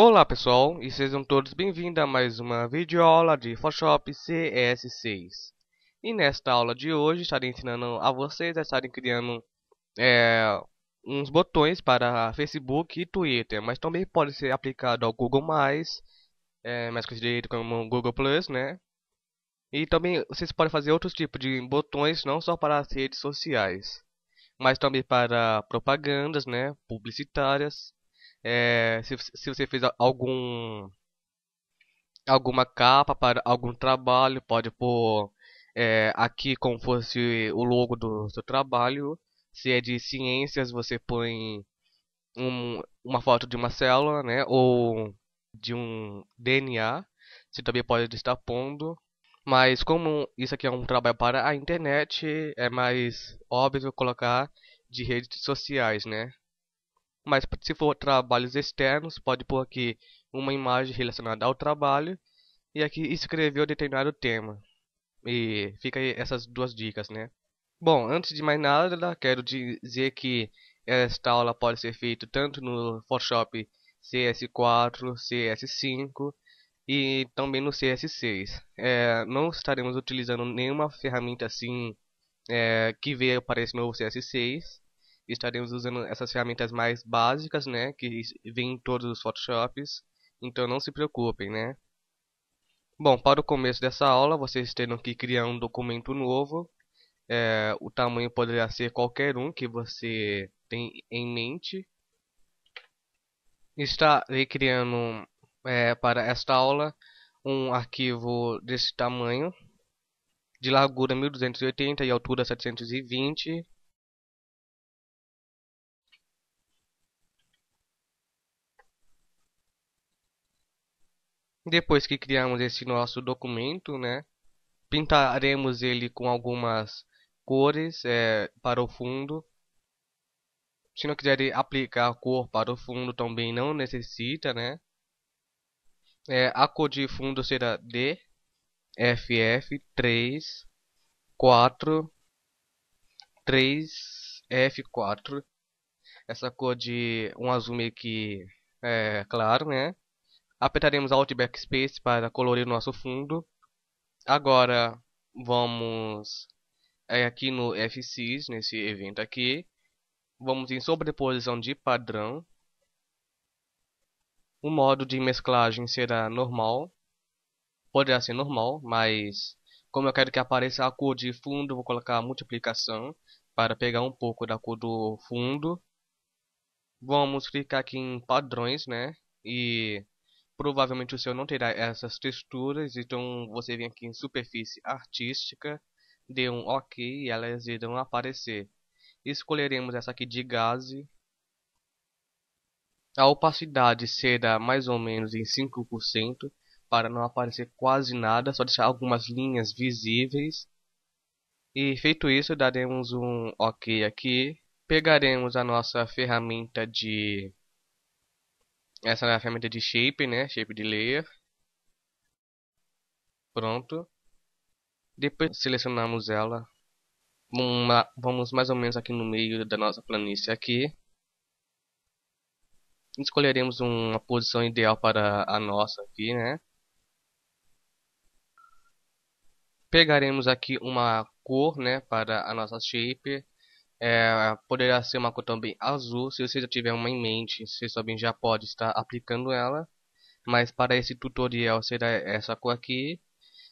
Olá pessoal, e sejam todos bem-vindos a mais uma videoaula de Photoshop CS6. E nesta aula de hoje estarei ensinando a vocês a estarem criando é, uns botões para Facebook e Twitter, mas também pode ser aplicado ao Google+, mais conhecido como Google+, né? E também vocês podem fazer outros tipos de botões, não só para as redes sociais, mas também para propagandas, né, publicitárias. Se você fez alguma capa para algum trabalho, pode pôr aqui como fosse o logo do seu trabalho. Se é de ciências, você põe uma foto de uma célula, né, ou de um DNA. Você também pode estar pondo. Mas como isso aqui é um trabalho para a internet, é mais óbvio colocar de redes sociais, né? Mas se for trabalhos externos, pode pôr aqui uma imagem relacionada ao trabalho e aqui escrever o determinado tema. E fica aí essas duas dicas, né? Bom, antes de mais nada, quero dizer que esta aula pode ser feita tanto no Photoshop CS4, CS5 e também no CS6. Não estaremos utilizando nenhuma ferramenta assim que veio para esse novo CS6. Estaremos usando essas ferramentas mais básicas, né, que vêm em todos os Photoshops. Então não se preocupem, né? Bom, para o começo dessa aula, vocês terão que criar um documento novo. O tamanho poderá ser qualquer um que você tem em mente. Estarei criando para esta aula um arquivo desse tamanho, de largura 1280 e altura 720. Depois que criamos esse nosso documento, né, pintaremos ele com algumas cores para o fundo. Se não quiser aplicar a cor para o fundo, também não necessita, né? A cor de fundo será DFF3 4 3F4. Essa cor de um azul meio que claro, né? Apertaremos Alt Backspace para colorir o nosso fundo. Agora vamos aqui no F6, nesse evento aqui. Vamos em sobreposição de padrão. O modo de mesclagem será normal. Poderá ser normal, mas como eu quero que apareça a cor de fundo, vou colocar a multiplicação para pegar um pouco da cor do fundo. Vamos clicar aqui em padrões, né? E provavelmente o seu não terá essas texturas, então você vem aqui em superfície artística, dê um OK e elas irão aparecer. Escolheremos essa aqui de gaze. A opacidade será mais ou menos em 5% para não aparecer quase nada, só deixar algumas linhas visíveis. E feito isso, daremos um OK aqui. Pegaremos a nossa ferramenta de essa é a ferramenta de shape, né? Shape de layer. Pronto. Depois selecionamos ela. Vamos mais ou menos aqui no meio da nossa planície aqui. Escolheremos uma posição ideal para a nossa aqui, né? Pegaremos aqui uma cor, né, para a nossa shape. Poderá ser uma cor também azul, se você já tiver uma em mente, você também já pode estar aplicando ela. Mas para esse tutorial será essa cor aqui,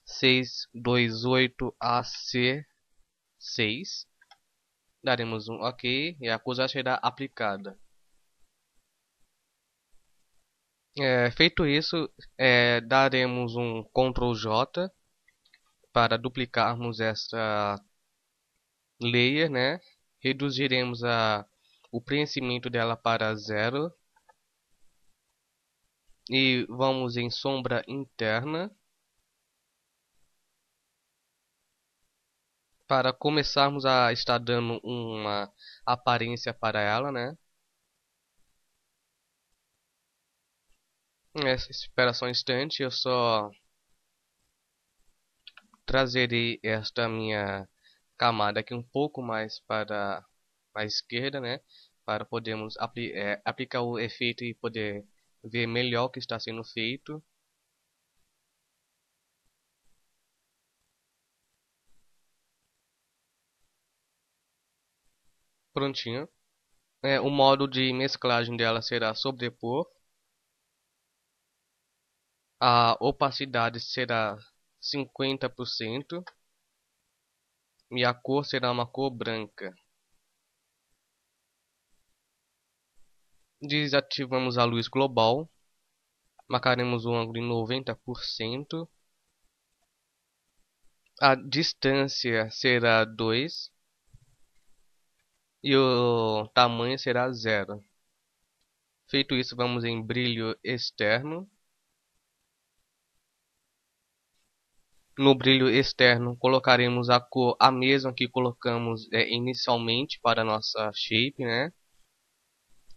628AC6. Daremos um OK e a cor já será aplicada. Feito isso, daremos um Ctrl J para duplicarmos essa layer, né? Reduziremos o preenchimento dela para 0 e vamos em sombra interna para começarmos a estar dando uma aparência para ela, né? Espera só um instante, eu só trazerei esta minha camada aqui um pouco mais para a esquerda, né? Para podermos aplicar o efeito e poder ver melhor o que está sendo feito. Prontinho. O modo de mesclagem dela será sobrepor. A opacidade será 50% e a cor será uma cor branca. Desativamos a luz global, marcaremos o ângulo em 90%. A distância será 2 e o tamanho será 0. Feito isso, vamos em brilho externo. No brilho externo, colocaremos a cor a mesma que colocamos inicialmente para a nossa shape, né?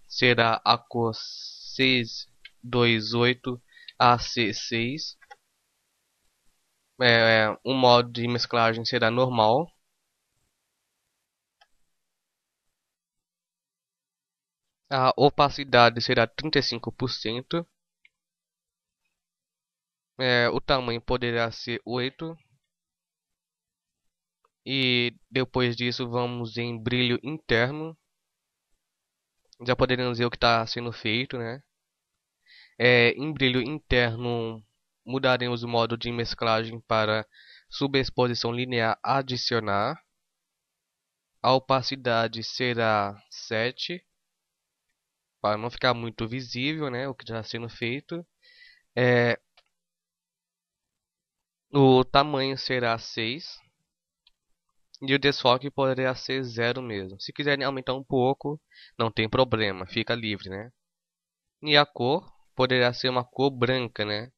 Será a cor 628 AC6. O modo de mesclagem será normal. A opacidade será 35%. O tamanho poderá ser 8. E depois disso vamos em brilho interno. Já poderemos ver o que está sendo feito, né? Em brilho interno mudaremos o modo de mesclagem para subexposição linear adicionar. A opacidade será 7, para não ficar muito visível, né, o que está sendo feito. O tamanho será 6 e o desfoque poderá ser 0 mesmo. Se quiserem aumentar um pouco, não tem problema, fica livre, né? E a cor poderá ser uma cor branca, né?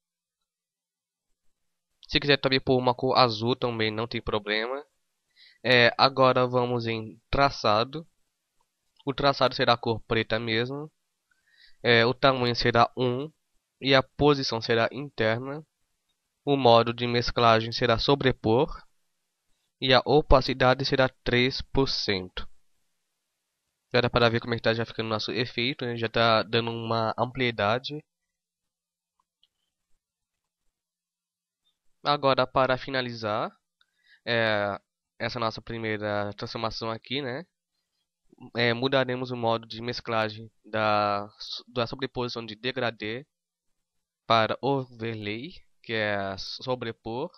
Se quiser também pôr uma cor azul também não tem problema. Agora vamos em traçado. O traçado será a cor preta mesmo. O tamanho será 1 e a posição será interna. O modo de mesclagem será sobrepor e a opacidade será 3%. Já dá para ver como é que está já ficando o nosso efeito, né? Já está dando uma amplitude. Agora, para finalizar essa nossa primeira transformação aqui, né? Mudaremos o modo de mesclagem da sobreposição de degradê para overlay, que é sobrepor.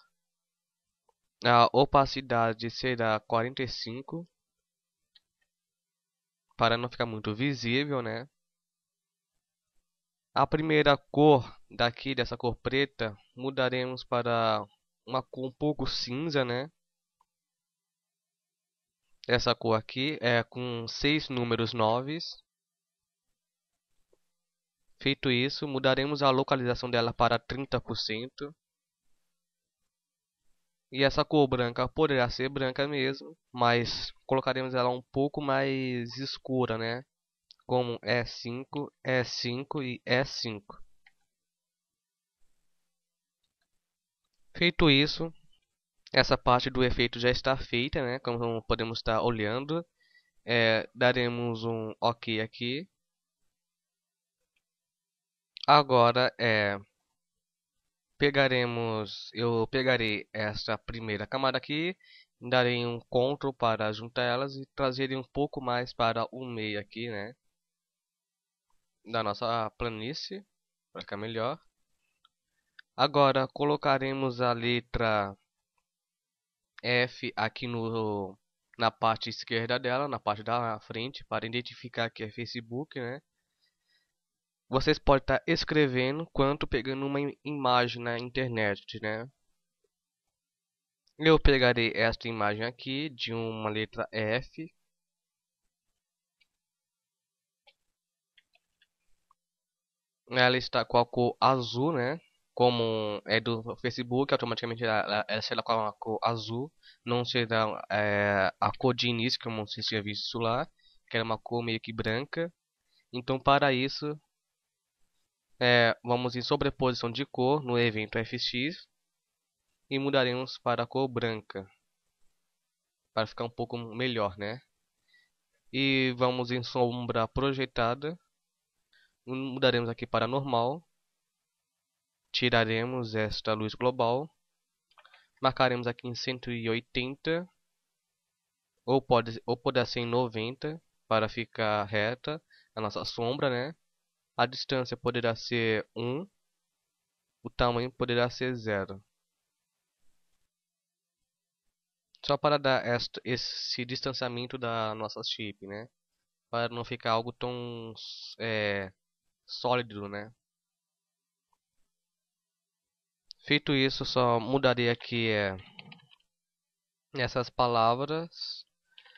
A opacidade será 45, para não ficar muito visível, né? A primeira cor daqui, dessa cor preta, mudaremos para uma cor um pouco cinza, né? Essa cor aqui é com 6 números 9. Feito isso, mudaremos a localização dela para 30%. E essa cor branca poderá ser branca mesmo, mas colocaremos ela um pouco mais escura, né? Como E5, E5 e E5. Feito isso, essa parte do efeito já está feita, né? Como podemos estar olhando. Daremos um OK aqui. Agora eu pegarei essa primeira camada aqui, darei um Ctrl para juntar elas e trazerei um pouco mais para o meio aqui, né? Da nossa planície, para ficar melhor. Agora colocaremos a letra F aqui na parte esquerda dela, na parte da frente, para identificar que é Facebook, né? Vocês podem estar escrevendo quanto pegando uma imagem na internet, né? Eu pegarei esta imagem aqui de uma letra F. Ela está com a cor azul, né? Como é do Facebook, automaticamente ela será com a cor azul. Não será a cor de início, como vocês tinham visto lá, que era uma cor meio que branca. Então, para isso, vamos em sobreposição de cor no evento FX e mudaremos para a cor branca, para ficar um pouco melhor, né? E vamos em sombra projetada. Mudaremos aqui para normal. Tiraremos esta luz global. Marcaremos aqui em 180. Ou poderá ser em 90 para ficar reta a nossa sombra, né? A distância poderá ser 1. O tamanho poderá ser 0. Só para dar esse distanciamento da nossa chip, né? Para não ficar algo tão sólido, né? Feito isso, só mudarei aqui essas palavras.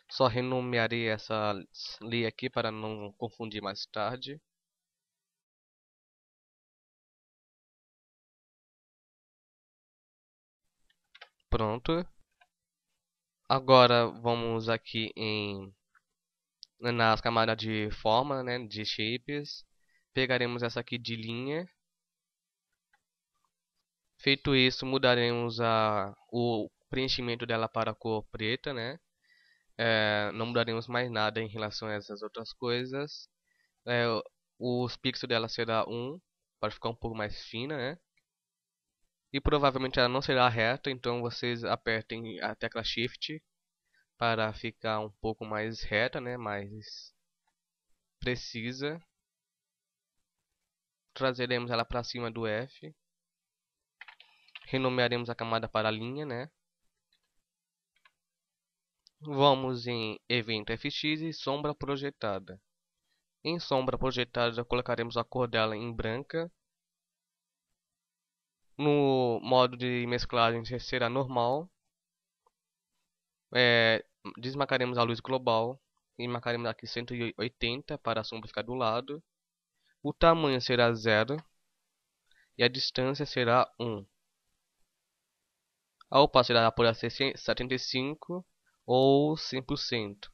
Só renomearei essa linha aqui para não confundir mais tarde. Pronto. Agora vamos aqui nas camadas de forma, né, de shapes. Pegaremos essa aqui de linha. Feito isso, mudaremos o preenchimento dela para a cor preta, né? Não mudaremos mais nada em relação a essas outras coisas. É, os pixels dela será 1, para ficar um pouco mais fina, né? E provavelmente ela não será reta, então vocês apertem a tecla Shift para ficar um pouco mais reta, né? Mais precisa. Trazeremos ela para cima do F. Renomearemos a camada para linha, né? Vamos em evento FX e sombra projetada. Em sombra projetada colocaremos a cor dela em branca. No modo de mesclagem será normal. Desmarcaremos a luz global e marcaremos aqui 180 para a sombra ficar do lado. O tamanho será 0 e a distância será 1. A opacidade poderá ser 75 ou 100%.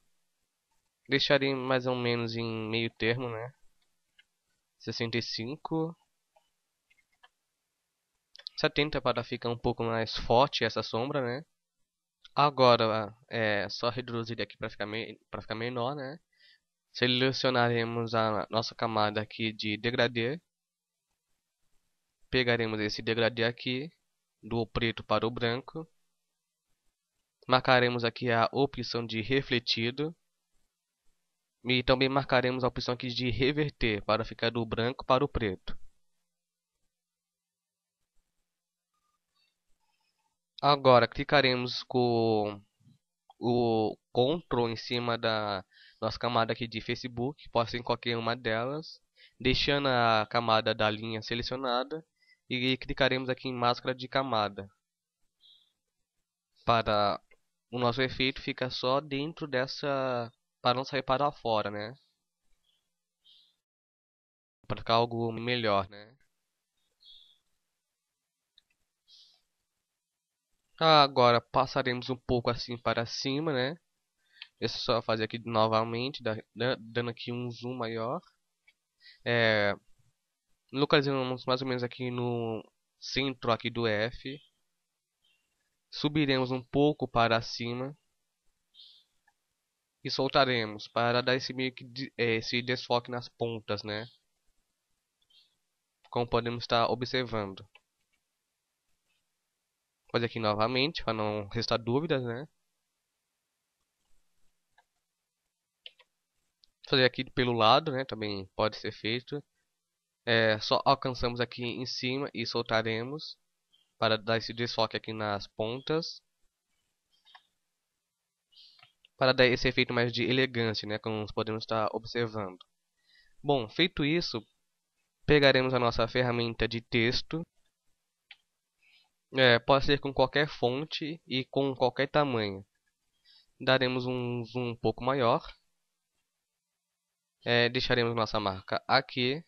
Deixarei mais ou menos em meio termo, né? 65, 70 para ficar um pouco mais forte essa sombra, né? Agora é só reduzir aqui para ficar menor, né? Selecionaremos a nossa camada aqui de degradê. Pegaremos esse degradê aqui, do preto para o branco. Marcaremos aqui a opção de refletido. E também marcaremos a opção aqui de reverter, para ficar do branco para o preto. Agora clicaremos com o Ctrl em cima da nossa camada aqui de Facebook, pode ser em qualquer uma delas, deixando a camada da linha selecionada e clicaremos aqui em máscara de camada. Para o nosso efeito ficar só dentro dessa, para não sair para fora, né? Para ficar algo melhor, né? Agora passaremos um pouco assim para cima, né? É só fazer aqui novamente, dando aqui um zoom maior. É, Localizamos mais ou menos aqui no centro aqui do F. Subiremos um pouco para cima e soltaremos para dar esse meio que esse desfoque nas pontas, né? Como podemos estar observando. Fazer aqui novamente para não restar dúvidas, né? Fazer aqui pelo lado, né? Também pode ser feito. Só alcançamos aqui em cima e soltaremos para dar esse desfoque aqui nas pontas, para dar esse efeito mais de elegância, né? Como podemos estar observando. Bom, feito isso, pegaremos a nossa ferramenta de texto. Pode ser com qualquer fonte e com qualquer tamanho. Daremos um zoom um pouco maior. Deixaremos nossa marca aqui.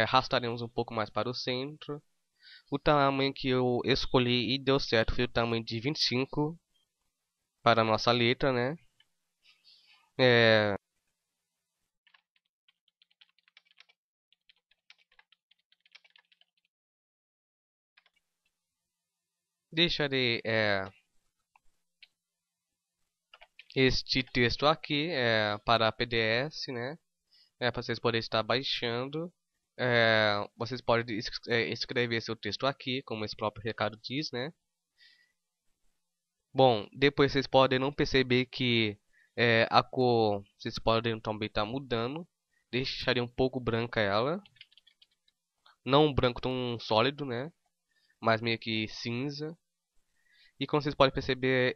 Arrastaremos um pouco mais para o centro. O tamanho que eu escolhi e deu certo foi o tamanho de 25 para a nossa letra, né? É, Deixarei este texto aqui para PDS, né? para vocês poderem estar baixando. Vocês podem escrever seu texto aqui, como esse próprio recado diz, né? Bom, depois vocês podem não perceber que a cor, vocês podem também estar mudando. Deixaria um pouco branca ela. Não um branco tão sólido, né? Mas meio que cinza. E como vocês podem perceber,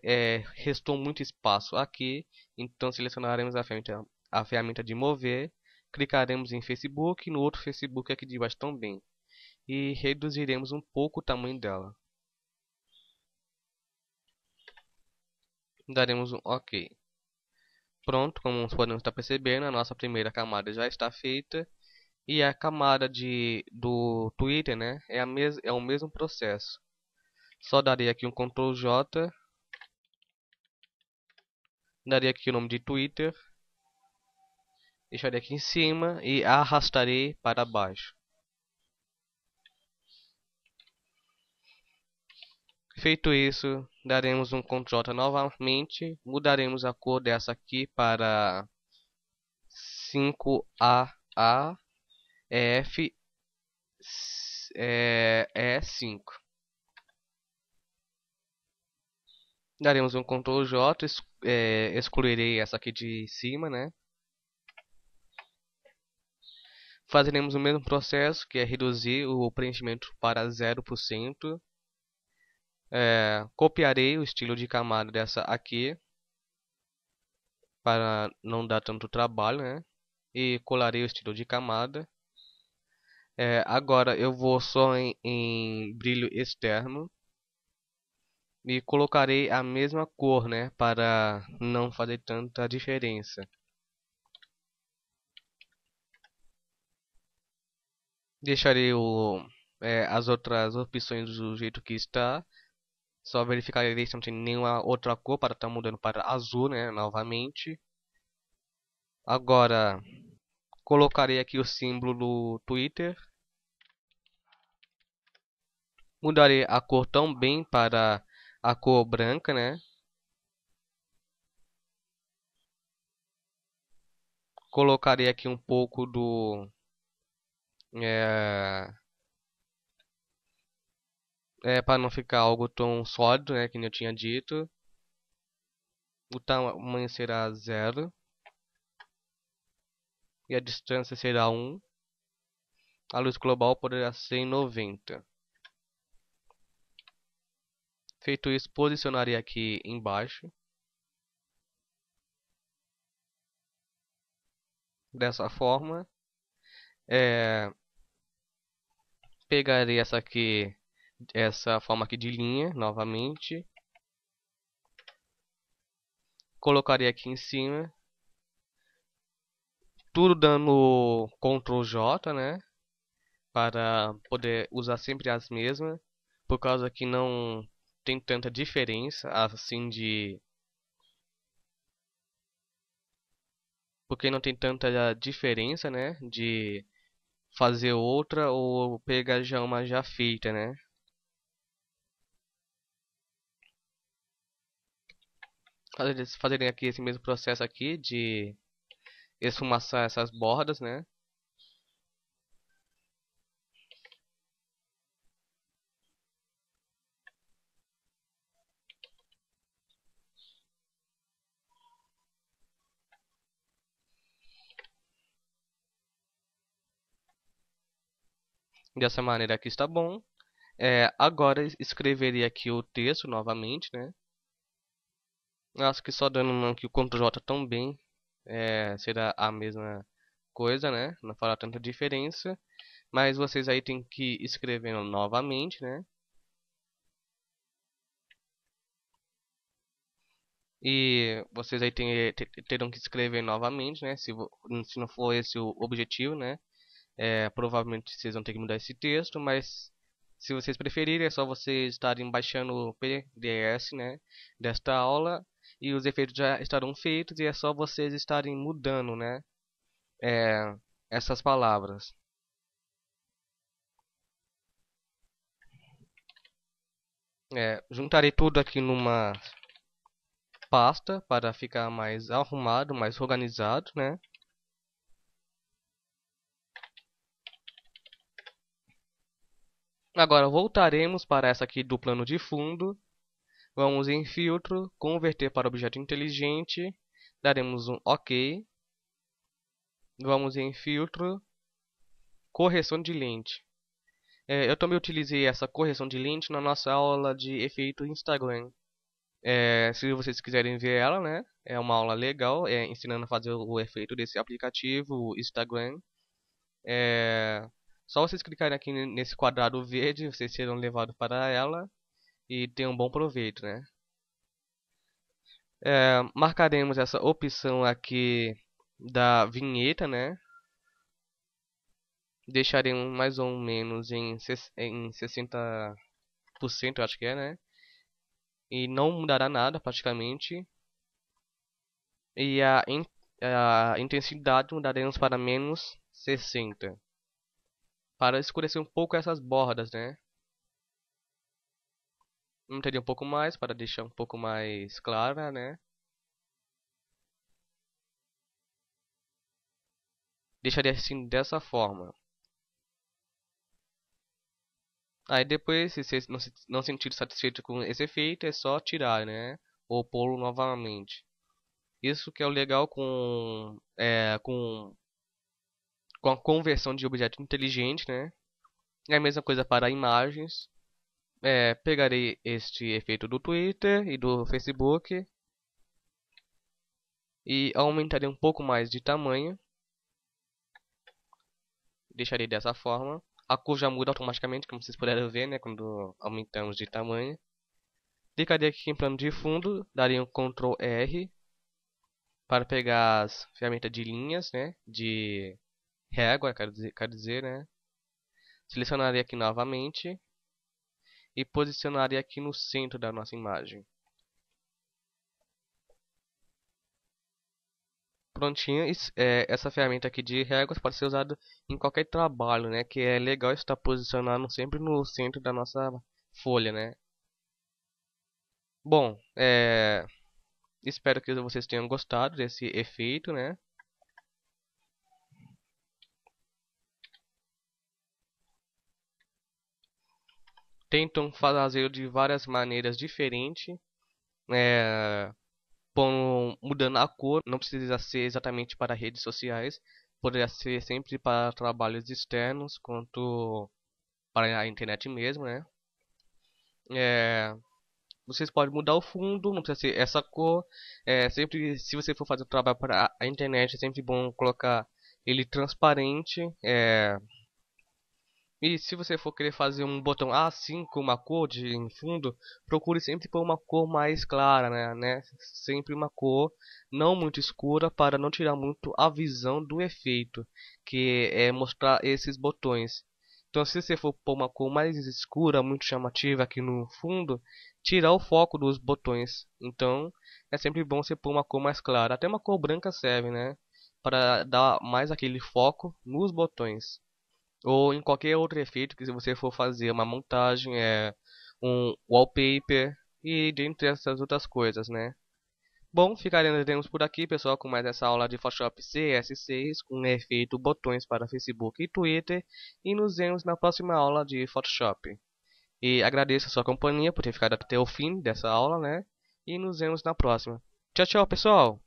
restou muito espaço aqui. Então selecionaremos a ferramenta de mover. Clicaremos em Facebook, no outro Facebook aqui de baixo também. E reduziremos um pouco o tamanho dela. Daremos um OK. Pronto, como podemos estar percebendo, a nossa primeira camada já está feita. E a camada do Twitter, né, é o mesmo processo. Só darei aqui um Ctrl J, darei aqui o nome de Twitter, deixarei aqui em cima e arrastarei para baixo. Feito isso, daremos um Ctrl J novamente, mudaremos a cor dessa aqui para 5AA F E5. Daremos um Ctrl J, excluirei essa aqui de cima, né? Fazeremos o mesmo processo, que é reduzir o preenchimento para 0%. Copiarei o estilo de camada dessa aqui, para não dar tanto trabalho, né? E colarei o estilo de camada. Agora eu vou só em brilho externo. E colocarei a mesma cor, né? Para não fazer tanta diferença. Deixarei as outras opções do jeito que está. Só verificarei se não tem nenhuma outra cor para estar mudando para azul, né? Novamente. Agora, colocarei aqui o símbolo do Twitter. Mudarei a cor também para a cor branca, né? Colocarei aqui um pouco é, para não ficar algo tão sólido, né? Que eu tinha dito. O tamanho será 0. E a distância será 1. A luz global poderá ser em 90. Feito isso, posicionarei aqui embaixo. Dessa forma. Pegarei essa forma aqui de linha novamente. Colocarei aqui em cima. Tudo dando Ctrl J, né? Para poder usar sempre as mesmas. Por causa que não tem tanta diferença assim de... Porque não tem tanta diferença, né? De fazer outra ou pegar já uma já feita, né? Fazerem aqui esse mesmo processo aqui de esfumaçar essas bordas, né? Dessa maneira aqui está bom. Agora escreveria aqui o texto novamente, né? Acho que só dando aqui o Ctrl J também será a mesma coisa, né? Não fará tanta diferença. Mas vocês aí tem que ir escrevendo novamente, né? E vocês aí terão que escrever novamente, né? Se não for esse o objetivo, né? Provavelmente vocês vão ter que mudar esse texto, mas se vocês preferirem, é só vocês estarem baixando o PDS, né, desta aula e os efeitos já estarão feitos e é só vocês estarem mudando, né, é, essas palavras. Juntarei tudo aqui numa pasta para ficar mais arrumado, mais organizado, né? Agora voltaremos para essa aqui do plano de fundo. Vamos em filtro, converter para objeto inteligente, daremos um OK. Vamos em filtro, correção de lente. Eu também utilizei essa correção de lente na nossa aula de efeito Instagram. Se vocês quiserem ver ela, né? É uma aula legal, ensinando a fazer o efeito desse aplicativo, o Instagram. Só vocês clicarem aqui nesse quadrado verde, vocês serão levados para ela e tenham um bom proveito, né? Marcaremos essa opção aqui da vinheta, né? Deixaremos mais ou menos em 60%, eu acho que né? E não mudará nada praticamente. E a intensidade mudaremos para menos 60. Para escurecer um pouco essas bordas, né? Aumentaria um pouco mais para deixar um pouco mais clara, né? Deixaria assim dessa forma. Aí depois, se você não sentir satisfeito com esse efeito, é só tirar, né? Ou pô-lo novamente. Isso que é o legal com a conversão de objeto inteligente, né? É a mesma coisa para imagens. Pegarei este efeito do Twitter e do Facebook e aumentarei um pouco mais de tamanho. Deixarei dessa forma. A cor já muda automaticamente, como vocês puderam ver, né? Quando aumentamos de tamanho. Clicaria aqui em plano de fundo, daria um Ctrl R para pegar as ferramentas de linhas, né? De régua, quero dizer, né? Selecionaria aqui novamente e posicionaria aqui no centro da nossa imagem. Prontinho, essa ferramenta aqui de réguas pode ser usada em qualquer trabalho, né? Que é legal estar posicionando sempre no centro da nossa folha, né? Bom, espero que vocês tenham gostado desse efeito, né? Tentam fazer de várias maneiras diferentes, é, mudando a cor, não precisa ser exatamente para redes sociais, poderia ser sempre para trabalhos externos, quanto para a internet mesmo, né? É, Vocês podem mudar o fundo, não precisa ser essa cor. Sempre, se você for fazer o trabalho para a internet, é sempre bom colocar ele transparente. E se você for querer fazer um botão assim com uma cor em fundo, procure sempre por uma cor mais clara, né? Sempre uma cor não muito escura para não tirar muito a visão do efeito, que é mostrar esses botões. Então, se você for pôr uma cor mais escura, muito chamativa aqui no fundo, tirar o foco dos botões. Então, é sempre bom você pôr uma cor mais clara. Até uma cor branca serve, né? Para dar mais aquele foco nos botões ou em qualquer outro efeito que você for fazer uma montagem, um wallpaper e dentre essas outras coisas, né? Bom, ficaremos por aqui, pessoal, com mais essa aula de Photoshop CS6 com efeito botões para Facebook e Twitter e nos vemos na próxima aula de Photoshop. E agradeço a sua companhia por ter ficado até o fim dessa aula, né? E nos vemos na próxima. Tchau, tchau, pessoal!